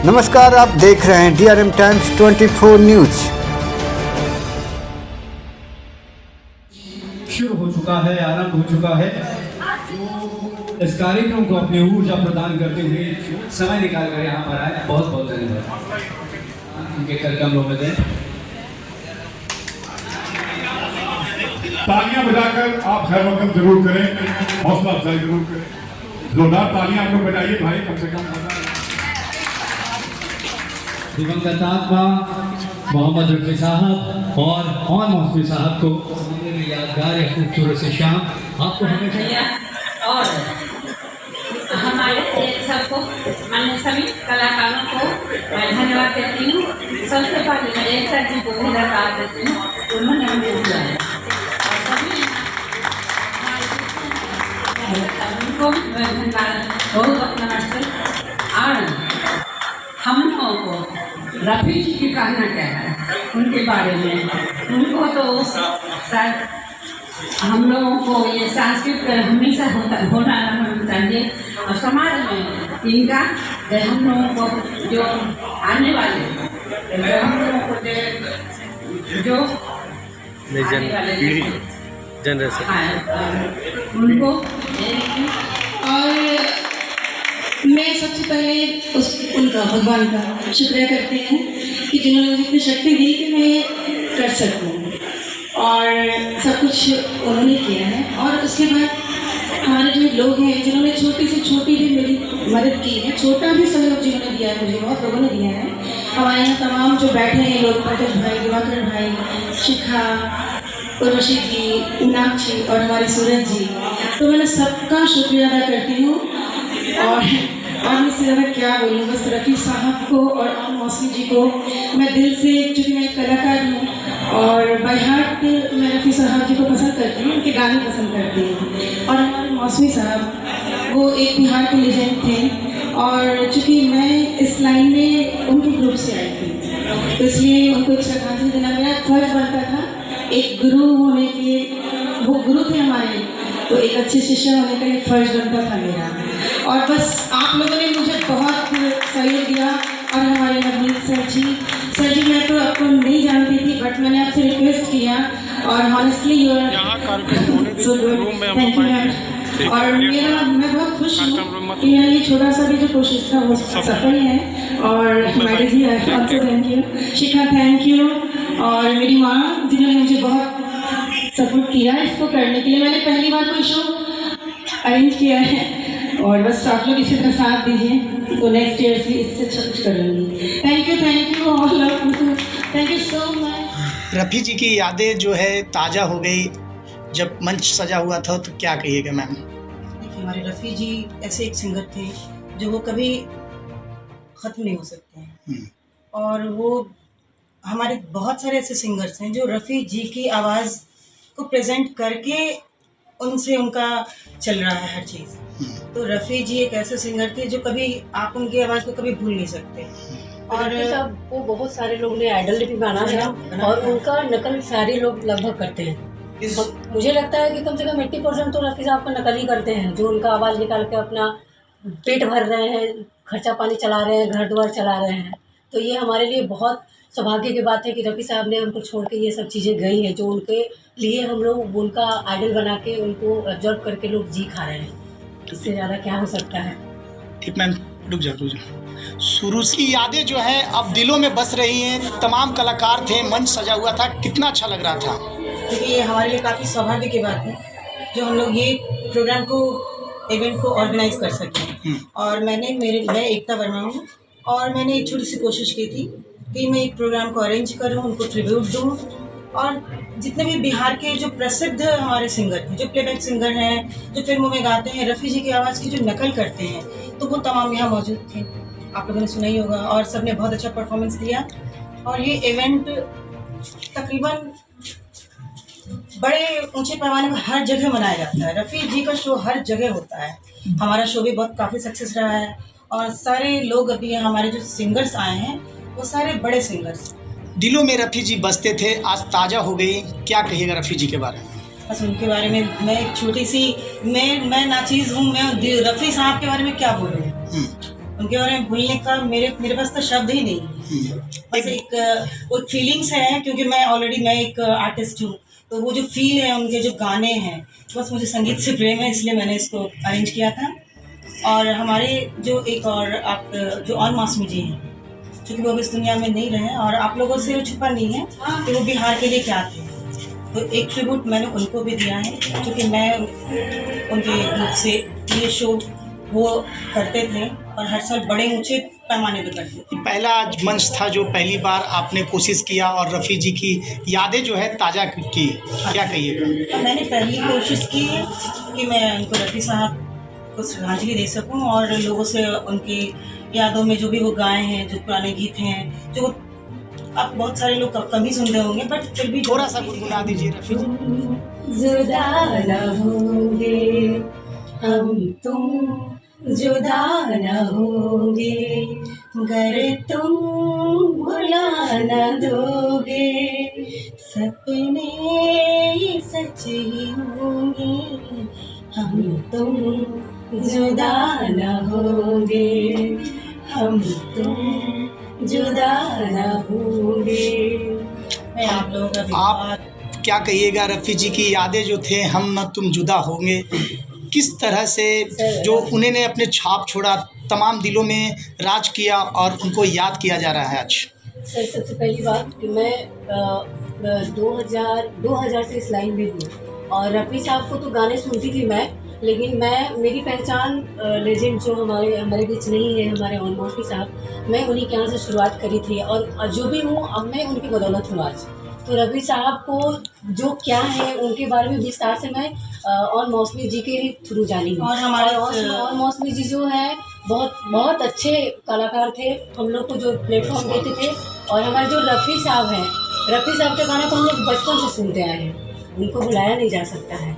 नमस्कार, आप देख रहे हैं DRM टाइम्स 24 न्यूज। शुरू हो चुका है, आरंभ हो चुका है। इस कार्यक्रम को अपनी ऊर्जा प्रदान करते हुए समय निकाल कर यहाँ पर आए, बहुत बहुत धन्यवाद। उनके कार्यक्रमों में दें तालियां बजाकर आप खैर वकम जरूर करें, हौसला अफजाई जरूर करें। जोरदार तालियां आप लोग बजाइए भाई, कम से कम दिवंगत आत्मा मोहम्मद रफी साहब और मौसमी साहब को यादगार है खूबसूरत से शाम आपको हमेशा और हमारे सबको अन्य सभी कलाकारों को धन्यवाद देती हूँ। सबसे पहले मैं एक जी को धन्यवाद देती हूँ, उन्होंने हमें दिया है और सभी उनको धन्यवाद बहुत नमस्ते। और हम लोगों को रफ़ी जी की कहना क्या है उनके बारे में, उनको तो शायद हम लोगों को ये सांस्कृतिक हमेशा होना चाहिए और समाज में इनका हम लोगों को जो आने वाले हम लोगों को जो आने वाले जनरेशन उनको और मैं सबसे पहले उनका भगवान का शुक्रिया करती हूँ कि जिन्होंने मुझे इतनी शक्ति दी कि मैं कर सकूँ और सब कुछ उन्होंने किया है। और उसके बाद हमारे जो लोग हैं जिन्होंने छोटी से छोटी भी मेरी मदद की है, छोटा भी सहयोग जिन्होंने दिया है मुझे, बहुत लोगों ने दिया है। हमारे यहाँ तमाम जो बैठे हैं लोग, पंकज भाई, दिवाकर भाई, शिखा, उर्वशी जी, मीनाक्षी और हमारे सूरज जी, तो मैंने सबका शुक्रिया अदा करती हूँ। और मैं इससे ज़्यादा क्या बोलूँ, बस रफ़ी साहब को और मौसमी जी को मैं दिल से, चूँकि मैं एक कलाकार हूँ और बाय हार्ट मैं रफ़ी साहब जी को पसंद करती हूँ, उनके गाने पसंद करती हूँ। और हमारे मौसमी साहब वो एक बिहार के लेजेंड थे और चूँकि मैं इस लाइन में उनके ग्रुप से आई थी तो इसलिए उनको एक श्रद्धांजलि देना मेरा फर्ज बनता था। एक गुरु होने के, वो गुरु थे हमारे, तो एक अच्छे शिष्य होने का एक फर्ज बनता था मेरा। और बस आप लोगों ने मुझे बहुत सहयोग दिया। और हमारे नवनीत सर जी मैं तो आपको नहीं जानती थी बट मैंने आपसे रिक्वेस्ट किया और honestly you are so good, thank you ma'am. और मैं बहुत खुश हूँ कि मेरा ये छोटा सा भी जो कोशिश था वो सफल है। और madam ji also thank you, Shikha thank you, और मेरी माँ जिन्होंने मुझे बहुत सपोर्ट किया इसको करने के लिए। मैंने पहली बार कोई शो अरेंज किया है और बस आप लोग इसी तरह साथ दीजिए तो नेक्स्ट ईयर भी इससे अच्छा कुछ करूँगी। Thank you all of you, thank you so much. Rafi ji की यादें जो है ताज़ा हो गई जब मंच सजा हुआ था, तो क्या कहिएगा मैम? देखिए, हमारे रफ़ी जी ऐसे एक सिंगर थे जो वो कभी ख़त्म नहीं हो सकते हैं। और वो हमारे बहुत सारे ऐसे सिंगर्स हैं जो रफ़ी जी की आवाज़ को प्रेजेंट करके उनसे उनका चल रहा है हर चीज़। तो रफ़ी जी एक ऐसे सिंगर थे जो कभी आप उनकी आवाज़ को कभी भूल नहीं सकते। और साहब को बहुत सारे लोग ने आइडल भी माना है और उनका नकल सारे लोग लगभग करते हैं। मुझे लगता है कि कम से कम 80% तो रफ़ी साहब का नकल ही करते हैं, जो उनका आवाज़ निकाल के अपना पेट भर रहे हैं, खर्चा पानी चला रहे हैं, घर द्वार चला रहे हैं। तो ये हमारे लिए बहुत सौभाग्य की बात है कि रफ़ी साहब ने उनको छोड़ के ये सब चीज़ें गई हैं, जो उनके लिए हम लोग उनका आइडल बना के उनको ऑब्जर्व करके लोग जी खा रहे हैं। इससे ज़्यादा क्या हो सकता है? एक मैम रुक जाओ। शुरू की यादें जो है अब दिलों में बस रही हैं। तमाम कलाकार थे, मंच सजा हुआ था, कितना अच्छा लग रहा था। क्योंकि ये हमारे लिए काफ़ी सौभाग्य की बात है जो हम लोग ये प्रोग्राम को, इवेंट को ऑर्गेनाइज कर सकें। और मैं एकता वर्मा हूँ और मैंने एक छोटी सी कोशिश की थी कि मैं एक प्रोग्राम को अरेंज करूँ, उनको ट्रिब्यूट दूँ और जितने भी बिहार के जो प्रसिद्ध हमारे सिंगर थे, जो प्लेबैक सिंगर हैं, जो फिल्मों में गाते हैं, रफ़ी जी की आवाज़ की जो नकल करते हैं, तो वो तमाम यहाँ मौजूद थे। आप लोगों ने सुना ही होगा और सब ने बहुत अच्छा परफॉर्मेंस दिया। और ये इवेंट तकरीबन बड़े ऊंचे पैमाने पर हर जगह मनाया जाता है। रफ़ी जी का शो हर जगह होता है। हमारा शो भी बहुत काफ़ी सक्सेस रहा है और सारे लोग अभी हमारे जो सिंगर्स आए हैं वो सारे बड़े सिंगर्स। दिलों में रफ़ी जी बसते थे, आज ताज़ा हो गई, क्या कहिएगा रफ़ी जी के बारे में? बस उनके बारे में मैं एक छोटी सी, मैं नाचीज़ हूँ, मैं रफ़ी साहब के बारे में क्या बोलूँ। उनके बारे में भूलने का मेरे पास तो शब्द ही नहीं है। बस एक वो फीलिंग्स है, क्योंकि मैं एक आर्टिस्ट हूँ, तो वो जो फील है उनके जो गाने हैं, बस मुझे संगीत से प्रेम है, इसलिए मैंने इसको अरेंज किया था। और हमारे जो एक और आप जो और मासूमी जी हैं, चूँकि वो अब इस दुनिया में नहीं रहे और आप लोगों से छुपा नहीं है कि वो बिहार के लिए क्या थे, तो एक ट्रिब्यूट मैंने उनको भी दिया है, क्योंकि मैं उनके ग्रुप से ये शो वो करते थे और हर साल बड़े ऊंचे पैमाने पे करते थे। पहला आज मंच था जो पहली बार आपने कोशिश किया और रफ़ी जी की यादें जो है ताज़ा की, क्या कहिएगा? मैंने पहली कोशिश की कि मैं उनको रफ़ी साहब को श्रद्धांजलि दे सकूं और लोगों से उनकी यादों में जो भी वो गाए हैं, जो पुराने गीत हैं, जो आप बहुत सारे लोग कम ही सुनते होंगे, बट फिर भी थोड़ा सा गुनगुना दीजिए रफ़ी जी। जुदा न होंगे हम तुम, जुदा न होंगे गर तुम भुला न दोगे, सपने ये सच ही होंगे हम तुम, जुदा न होंगे हम तुम, जुदा न होंगे। मैं आप लोगों का आप क्या कहिएगा रफ़ी जी की यादें जो थे हम न तुम जुदा होंगे, किस तरह से जो उन्होंने अपने छाप छोड़ा, तमाम दिलों में राज किया और उनको याद किया जा रहा है आज? सर, सबसे पहली बात कि मैं 2000 से इस लाइन में हूँ और रफ़ी साहब को तो गाने सुनती थी मैं, लेकिन मेरी पहचान लेजेंड जो हमारे बीच नहीं है, हमारे ऑलमोस्ट साहब, मैं उन्हीं के यहाँ से शुरुआत करी थी और जो भी हूँ अब मैं उनकी बदौलत हूँ आज। तो रफ़ी साहब को जो क्या है उनके बारे में विस्तार से मैं और मौसमी जी के थ्रू जानी हूँ। और मौसमी जी जो है बहुत अच्छे कलाकार थे, हम लोग को जो प्लेटफॉर्म देते थे। और हमारे जो रफ़ी साहब हैं, रफ़ी साहब के गाने को हम लोग बचपन से सुनते आए हैं, उनको भुलाया नहीं जा सकता है।